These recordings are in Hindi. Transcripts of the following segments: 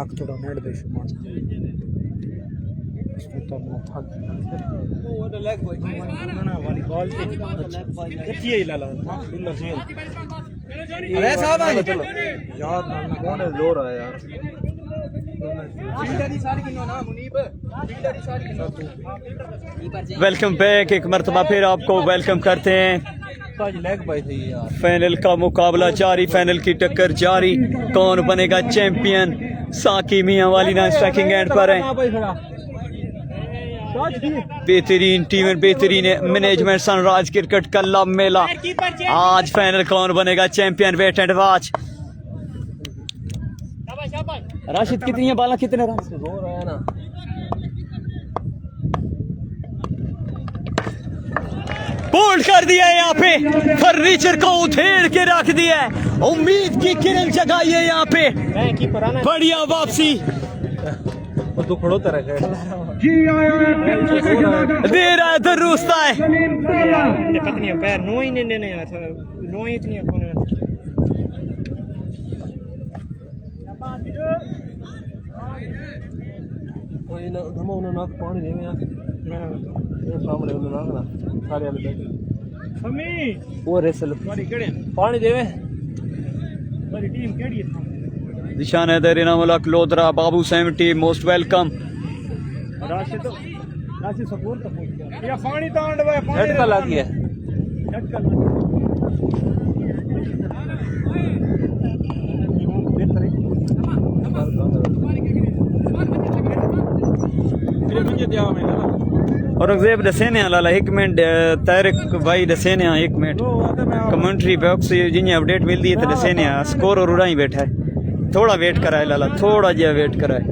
आग थोड़ा नेट दे शुमान तो मैं थक वो द लेग बॉय ना वाली बॉल थी अच्छी है लाला बिल्ला से अरे साहब चलो यार ना कौन है जोर है यार वेलकम बैक। एक मरतबा फिर आपको वेलकम करते हैं। फाइनल का मुकाबला जारी, फाइनल की टक्कर जारी। कौन बनेगा चैंपियन? साकी मियां वाली ना स्ट्राइकिंग एंड पर है। बेहतरीन टीम, बेहतरीन मैनेजमेंट, सनराइज क्रिकेट का लब मेला। आज फाइनल कौन बनेगा champion? Wait and watch. Rashid कितनी है बाला, कितने रन? बोल्ड कर दिया है यहाँ पे, फर्नीचर को उधेड़ के रख दिया है। उम्मीद की किरण जगाई है यहाँ पे। बढ़िया वापसी तो खड़ो तरह दे रहा है दुरुस्त है। पत्नी पैर नो ही नहीं नो ही इतनी पानी दे सामने सारे वो रेसल पानी देवे टीम केड़ी निशान है देना मुलक लोधरा बाबू 70 मोस्ट वेलकम। राशिद सपोर्ट तो पहुंच गया या पानी तांड है, झटका लग गया, झटका लग और अगजेब दसेने लाला एक मिनट तारिक भाई दसेने एक मिनट कमेंट्री बॉक्स जिन्हें अपडेट मिलती है तो दसेने स्कोर और उड़ा ही बैठा है। थोड़ा वेट कराए लाला, थोड़ा जिहा वेट कराए।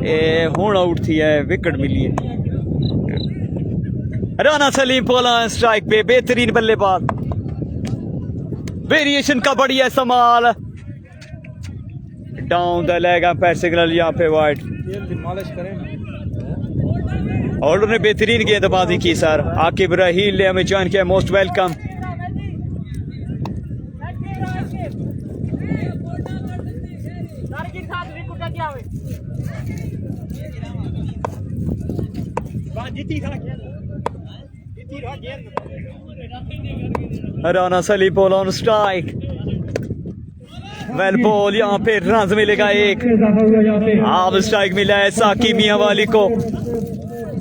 ए हुण आउट थी है, विकेट मिली है। राना सलीम पोला स्ट्राइक पे, बेहतरीन बल्लेबाज, वेरिएशन का बढ़िया इस्तेमाल। Down the leg umpire signal यहाँ पे वाइड। ऑर्डर ने बेहतरीन गेंदबाजी की सर। आकिब रहील ने हमें ज्वाइन किया, most welcome. Rana Salim ball on strike, well ball. यहाँ पे रन मिलेगा एक। आप स्ट्राइक मिला है साकी मियां वाली को,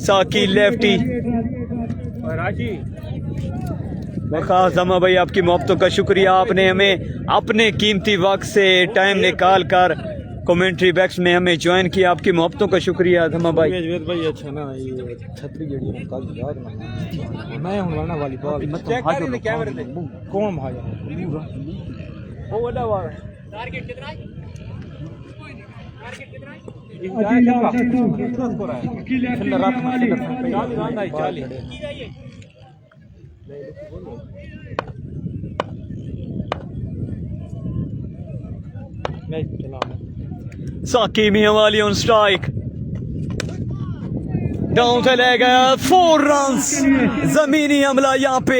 साकी लेफ्टी। खास जमा भाई आपकी मोहब्बतों का शुक्रिया, आपने हमें अपने कीमती वक्त से टाइम निकाल कर कमेंट्री बैक्स में हमें ज्वाइन किया। आपकी मोहब्बतों का शुक्रिया धमा भाई। भाई अच्छा ना ये छतरी जड़ी कल याद ना मैं हुन वाली बॉल मत हाजो कैमरे पे कौन भागा वो बड़ा वाला टारगेट कितना है? टारगेट कितना है? कितना स्कोर है? खेल रात में 40 मैच चला। साकी मियां वाली ऑन स्ट्राइक, डाउन चले गया। 4 रन्स, जमीनी हमला यहाँ पे।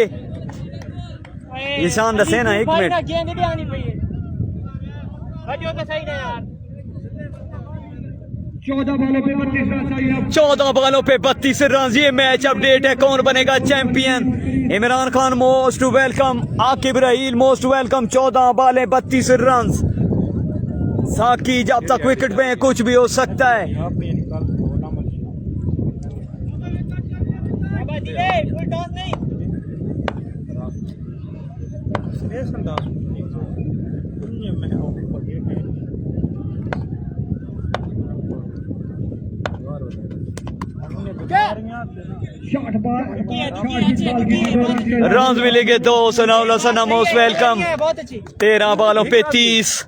निशान दसे ना एक मिनट। 14 बालों पे 32 रन। ये मैच अपडेट है, कौन बनेगा champion? Imran Khan most welcome, Aqib Raheel most welcome. 14 बालें 32 रन। साकी जब तक विकेट पे कुछ भी हो सकता है। रन मिलेंगे 2। सनाउल्लाह सना मोस्ट वेलकम। 13 बालों पे 30।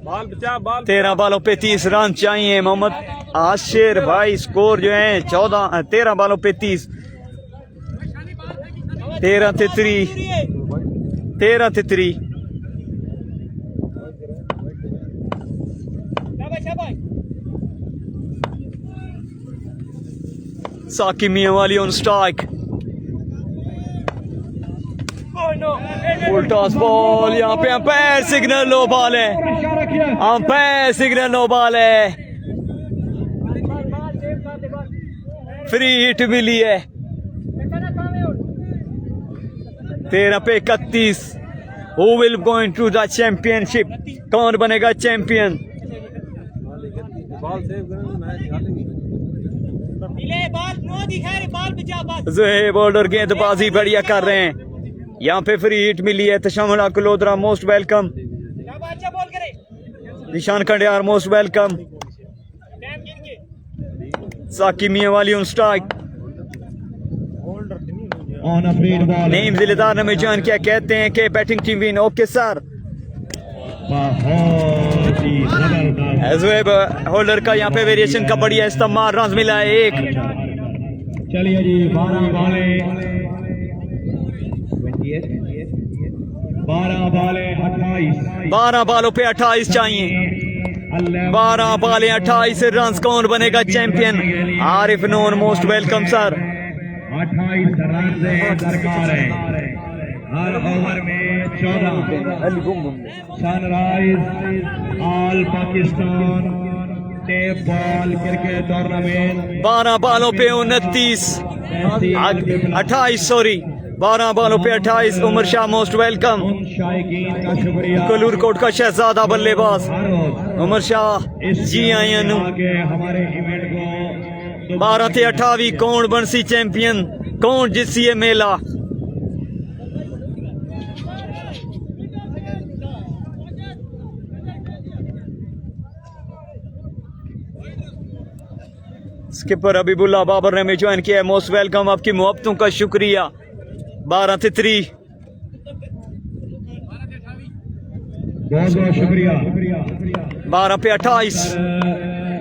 बाल बचा, बाल 13 बालों पे 30 रन चाहिए। मोहम्मद आशिर भाई स्कोर जो है 13 बालों पे 30। 13 3 13 3। साकी मियां वाली on strike. Full toss ball, यहाँ पे अंपायर सिग्नल लो बॉल है, अंपायर सिग्नल लो बॉल है, फ्री हिट मिली है। 13 पे 31। Who will going to the championship? कौन बनेगा चैंपियन? ज़ोहेब बॉलर गेंदबाजी बढ़िया कर रहे हैं। यहाँ पे फ्री हिट मिली है। तशम्मुल कलोदरा मोस्ट वेलकम, निशान कंडियार मोस्ट वेलकम, साकी मियां वाली ऑन स्ट्राइक। नेम जिलेदार ने जान क्या कहते हैं कि batting team win. Okay sir. Zoheb holder का यहाँ पे वेरिएशन का बढ़िया इस्तेमाल, रन मिला है 1। चलिए जी 12 बालों पे 28 चाहिए। 12 बालें 28 रन। कौन बनेगा चैंपियन? आरिफ नून मोस्ट वेलकम सर। 28 रन दरकार है। हर ओवर में 14। Sunrise all Pakistan tape ball cricket tournament 12 बालों पे 29 28 सॉरी 12 बालों पे 28। Umar Shah most welcome. शायकीन का शुक्रिया। कलूर कोट का शहजादा बल्लेबाज उमर शाह जी आए के हमारे इवेंट को 12 से 28। कौन बनसी चैंपियन? कौन जिसी ये मेला? स्किपर हबीबुल्लाह बाबर ने ज्वाइन किया है। मोस्ट वेलकम, आपकी मोहब्बतों का शुक्रिया। 12 से 3। बहुत बहुत शुक्रिया। 12 पे 28।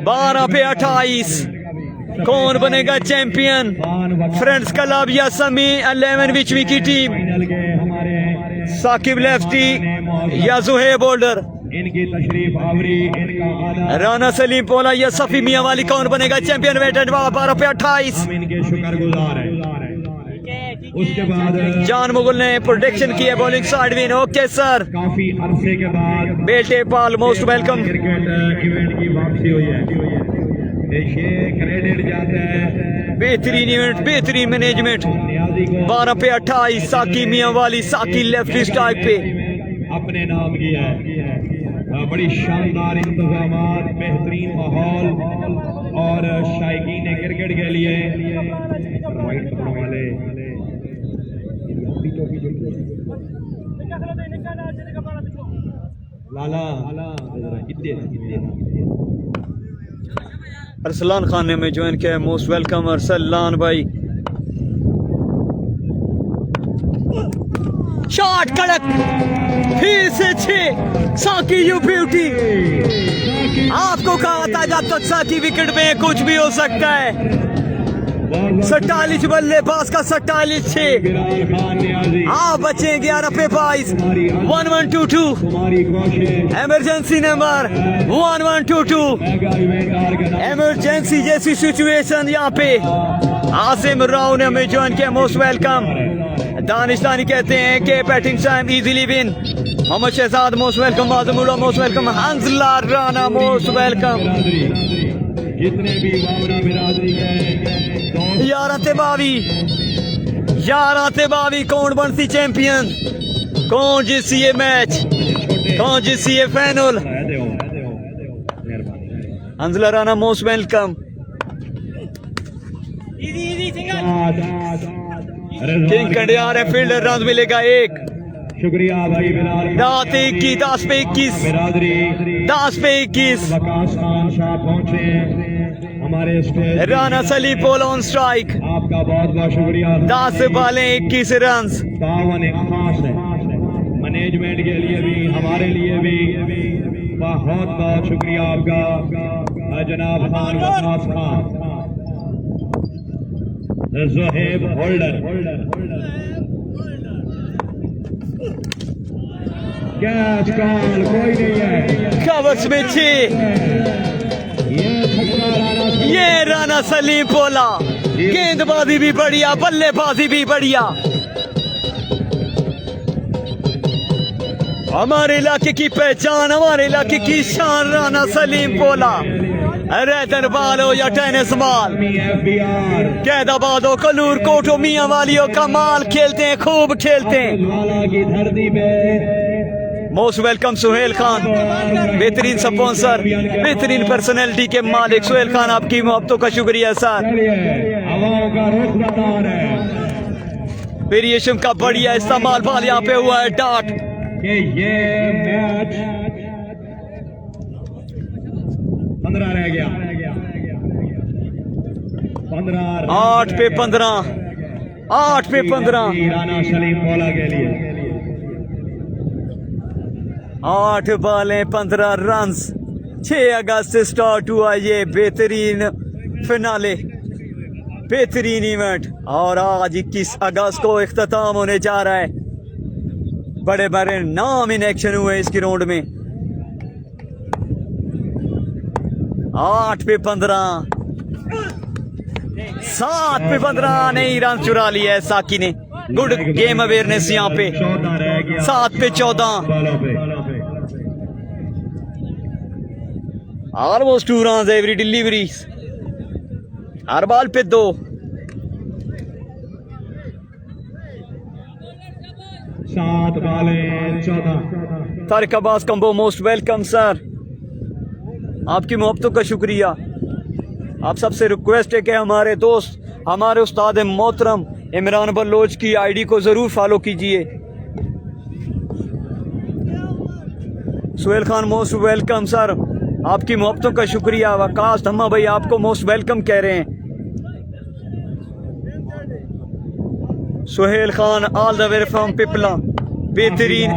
12 पे 28। कौन बनेगा चैंपियन? फ्रेंड्स क्लब या समी 11 विचवी की टीम? साकिब लेफ्टी या ज़ोहेब बॉलर? इनकी तशरीफ आवरी, इनका आना, राना सलीम पोला या सफी मियां वाली? कौन बनेगा चैंपियन? वेटेड 12 पे 28। हम इनके शुक्रगुजार हैं। उसके बाद जान मुगल ने प्रोटेक्शन की है। Bowling side win. Okay sir. काफी अरसे के बाद बेटे पाल मोस्ट वेलकम। क्रिकेट इवेंट की वापसी हुई है। ये क्रेडिट जाता है बेहतरीन इवेंट, बेहतरीन मैनेजमेंट। 12 पे 28। साकी मियां वाली, साकी लेफ्ट स्ट्राइक पे अपने नाम की है। बड़ी शानदार इंतजाम, बेहतरीन माहौल और शायकीन क्रिकेट के लिए वाइट कपड़ों वाले लाला अरसलान खान ने हमें ज्वाइन किया है। मोस्ट वेलकम अरसलान भाई। शॉट कड़क, फिर से 6। साकी यू ब्यूटी। आपको कहा था जब तक साकी विकेट में कुछ भी हो सकता है। 47 बल्लेबाज का 47 6। आप बचे 11 पे 22। 1122 इमरजेंसी नंबर 1122। इमरजेंसी जैसी सिचुएशन यहाँ पे। आसिम राव ने हमें ज्वाइन किया। Most welcome. दानिस्तानी कहते हैं कि batting time easily win. Mohammad Shahzad most welcome. Azmullah most welcome. Hansla Rana most welcome. जितने भी वावना बिरादरी के 11 से 22। 11 से 22। कौन बनती चैंपियन? कौन जीती ये मैच? कौन जीती ये final? Hansla Rana most welcome. King कंडियार है। फील्डर रन मिलेगा 1। शुक्रिया भाई बिलाल। रात 21 10 पे 21। बिरादरी 10 पे 21। वकास खान साहब पहुंचे हमारे stage. Rana Salim pole on strike. आपका बहुत बहुत शुक्रिया। 10 बालें 21 रन। तावन एक खास है मैनेजमेंट के लिए भी, हमारे लिए भी। बहुत बहुत शुक्रिया आपका जनाब Khan Waqas Khan. Zoheb holder catch call कोई नहीं है। कवर्स में 6। ये राना सलीम पोला। गेंदबाजी भी बढ़िया, बल्लेबाजी भी बढ़िया। हमारे इलाके की पहचान, हमारे इलाके की शान, राना सलीम पोला। रैदर बाल हो या टेनिस बाल, कैदाबाद हो, कलूर कोट हो, मियां वालियों का माल खेलते हैं, खूब खेलते हैं। की धरती पे मोस्ट वेलकम सुहेल खान, बेहतरीन स्पॉन्सर, बेहतरीन पर्सनैलिटी के मालिक सुहेल खान, आपकी मोहब्बतों का शुक्रिया सर। हवाओं का रुख बता रहे वेरिएशन का बढ़िया इस्तेमाल बाल यहाँ पे हुआ है डाट। कि ये मैच 15 रह गया, 15 8 पे 15, 8 पे 15, राना सलीम पोला के लिए 8 बालें 15 रन। 6 अगस्त से स्टार्ट हुआ ये बेहतरीन फिनाले, बेहतरीन इवेंट, और आज 21 अगस्त को इख्तिताम होने जा रहा है। बड़े बड़े नाम इन एक्शन हुए इस ग्राउंड में। 8 पे 15, 7 पे 15 नहीं, रन चुरा लिया है साकी ने। गुड गेम अवेयरनेस यहाँ पे। 14 रह गया 7 पे 14, बॉलों पे। ऑलमोस्ट 2 रन एवरी डिलीवरी, हर बॉल पे 2। 7 बालें 14। Tariq Abbas combo, most welcome sir, आपकी मोहब्बतों का शुक्रिया। आप सबसे रिक्वेस्ट है कि हमारे दोस्त, हमारे उस्ताद मोहतरम इमरान बलोच की आईडी को जरूर फॉलो कीजिए। Suhail Khan most welcome sir, आपकी मोहब्बतों का शुक्रिया। वकास धम्मा भाई आपको मोस्ट वेलकम कह रहे हैं। Suhail Khan all the way from Pipla, बेहतरीन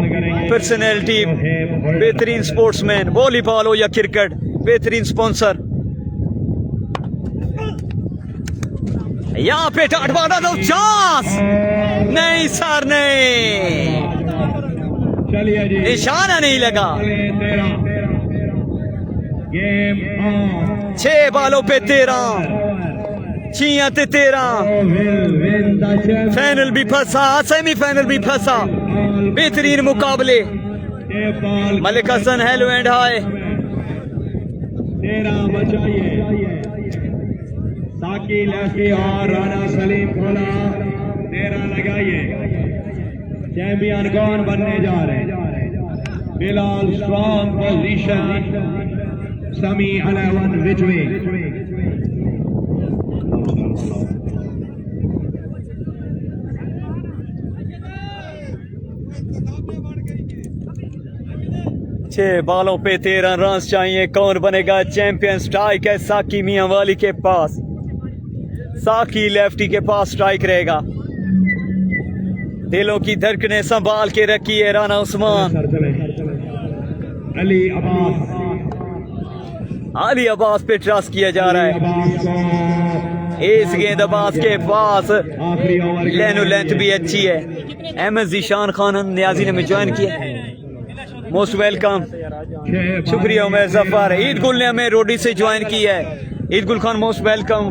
पर्सनैलिटी, बेहतरीन स्पोर्ट्समैन, वॉलीबॉल हो या क्रिकेट, बेहतरीन स्पॉन्सर। यहाँ पे डाट मारा दो, चांस नहीं सर, नहीं, चलिए जी, निशाना नहीं लगा। 13 गेम ऑन। 6 बालों पे 13, 6 ते 13। फाइनल भी फंसा, सेमीफाइनल भी फंसा, बेहतरीन मुकाबले। Malik Hasan hello and hi. 13 बचाइए, साकी लैफी और राना सलीम खोला। 13 लगाइए। चैंपियन कौन बनने जा रहे हैं? बिलाल स्ट्रॉन्ग पोजीशन, समी 11 विच छह बालों पे 13 रन चाहिए। कौन बनेगा चैंपियन? स्ट्राइक है साकी मियां वाली के पास, साकी लेफ्टी के पास स्ट्राइक रहेगा। दिलों की धड़कनें संभाल के रखी है राना उस्मान। अली अब्बास, अली अब्बास पे ट्रस्ट किया जा रहा है। इस गेंद अब्बास के पास लेनो लेंथ भी अच्छी है। एमएस जीशान खान न्याजी ने ज्वाइन किया, मोस्ट वेलकम, शुक्रिया। उमर जफर, ईद गुल ने हमें रोडी से ज्वाइन किया है। ईद गुल खान मोस्ट वेलकम।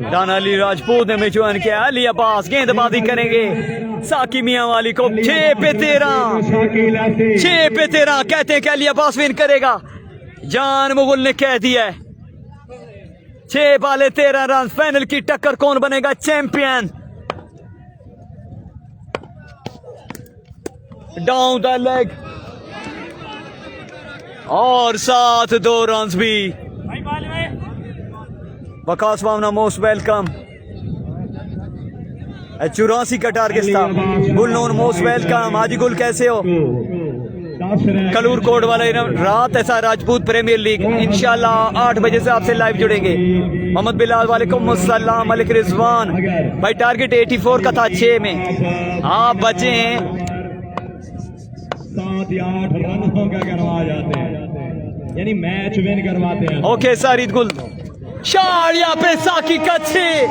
राना अली राजपूत ने ज्वाइन किया। अली अब्बास गेंदबाजी करेंगे साकी मियां वाली को। 6 पे 13, 6 पे 13 कहते हैं कि अली अब्बास विन करेगा। जान मुगल ने कह दिया है। 6 बाले 13 रन, फाइनल की टक्कर, कौन बनेगा चैंपियन? डाउन द लेग और साथ 2 रन भी। Waqas मामना most welcome. 84 का टारगेट था। गुलनोन मोस्ट वेलकम। हाजी गुल कैसे हो? कलूर कोट वाले रात ऐसा राजपूत प्रीमियर लीग इंशाल्लाह 8 बजे से आपसे लाइव जुड़ेंगे। मोहम्मद बिलाल वालेकुम अस्सलाम। मलिक रिजवान भाई टारगेट 84 का था 6 में, आप बचे हैं 7 या 8 रनों का करवा जाते हैं, यानी मैच विन करवाते हैं। ओके सर ईद गुल शार यहाँ पे साकी का 6,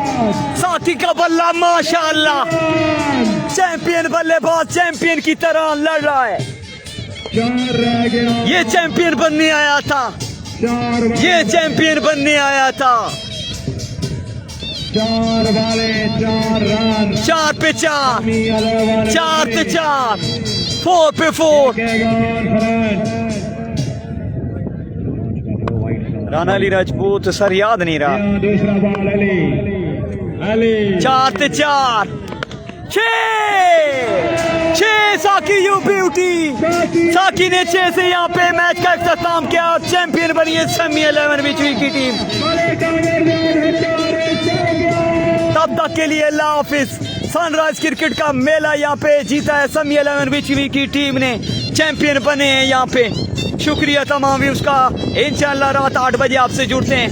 साकी का बल्ला माशाअल्लाह। चैंपियन बल्लेबाज चैंपियन की तरह लड़ रहा है। 4 रह गया। ये चैंपियन बनने आया था, 4 ये चैंपियन बनने आया था। 4 वाले 4 रन। 4 पे 4, मी 11 4 पे 4, 4 पे 4। राणा अली राजपूत सर याद नहीं रहा। दूसरा बॉल अली, अली 4 पे 4, 6 साकी यू ब्यूटी। साकी ने 6 से यहाँ पे मैच का इख्तिताम किया और चैंपियन बनी है सेमी 11 बिचवी की टीम। तब तक के लिए अल्लाह हाफिज। सनराइज क्रिकेट का मेला यहाँ पे जीता है सेमी 11 बिचवी की टीम ने, चैंपियन बने हैं यहाँ पे। शुक्रिया तमाम व्यूज का। इंशाल्लाह रात 8 बजे आपसे जुड़ते हैं।